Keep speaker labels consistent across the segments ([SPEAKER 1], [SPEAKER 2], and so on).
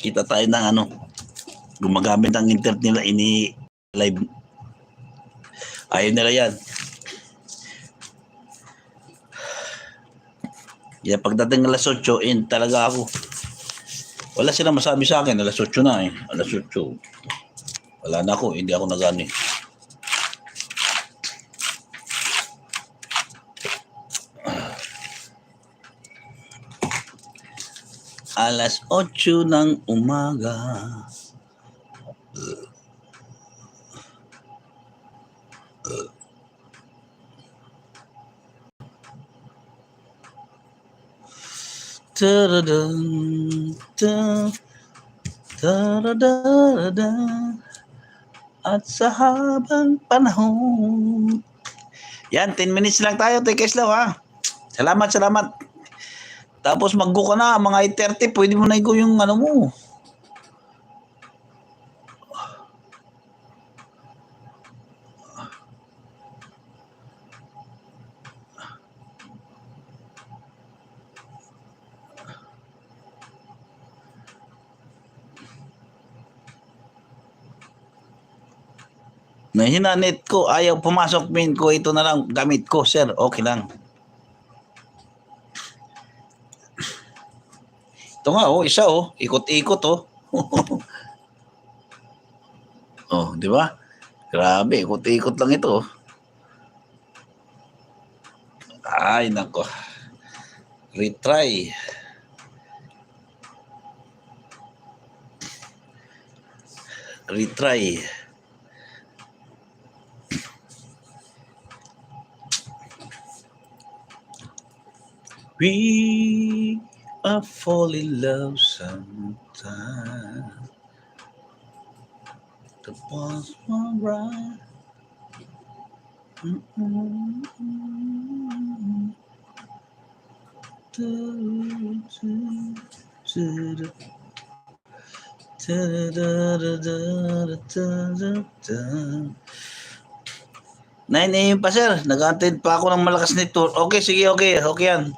[SPEAKER 1] Kita tayo ng ano, gumagamit ng internet nila, ini-live. Ayaw nila yan. Kaya pagdating alas 8, talaga ako. Wala silang masabi sa akin, alas 8 na eh. Alas 8. Wala na ako, hindi ako nagani. Alas 8 ng umaga. At sa habang panahon. Yan, 10 minutes lang tayo, Tekes Law ha. Salamat. Tapos mag-go ka na, mga 8:30, pwede mo na i-go yung ano mo. Nahina net ko, ayaw pumasok min ko, ito na lang gamit ko, sir, okay lang. Ito nga isa ikot-ikot Oh, di ba? Grabe, ikot-ikot lang ito. Ay, nako. Retry. We are fall in love sometimes. The past one right. Nine AM pa sir, nag-attend pa ako ng malakas nito. Okay, sige, okay yan.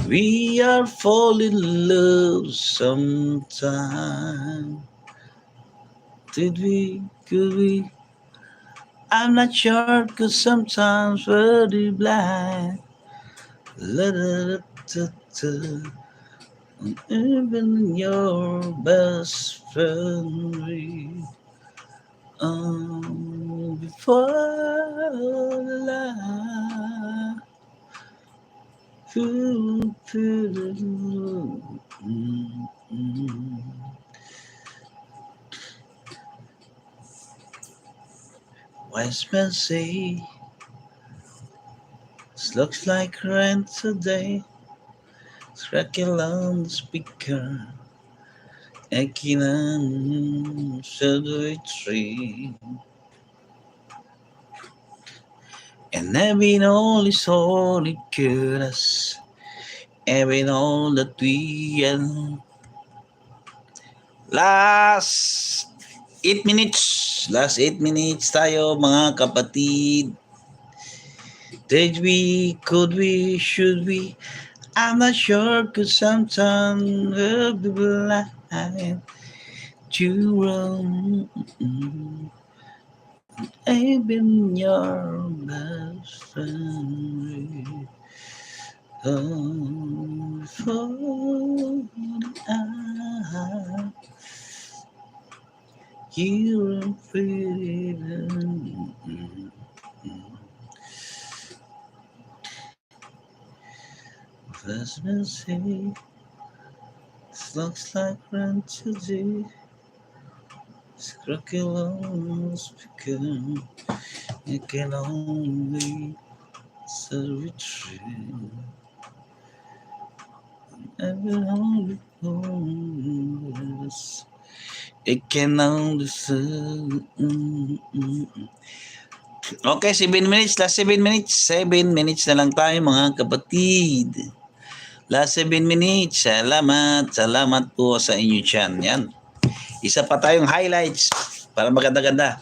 [SPEAKER 1] We are falling in love sometime. Could we? I'm not sure, cause sometimes we're blind. Even your best friend, before the light. Wise men say this looks like rain today. It's cracking on the speaker, echoing on the tree. And having all is only curious, having all that we can. Last 8 minutes tayo mga kapatid. Did we, could we, should we? I'm not sure, cause sometimes we'll be blind to run. I've been your best friend before you're pretty. Let's see. This looks like run today. It's crooked on the speaker. It can only serve it true. It can only serve. Okay, 7 minutes. Last 7 minutes. 7 minutes na lang tayo mga kapatid. Last 7 minutes. Salamat po sa inyo dyan. Yan. Isa pa tayong highlights para maganda-ganda.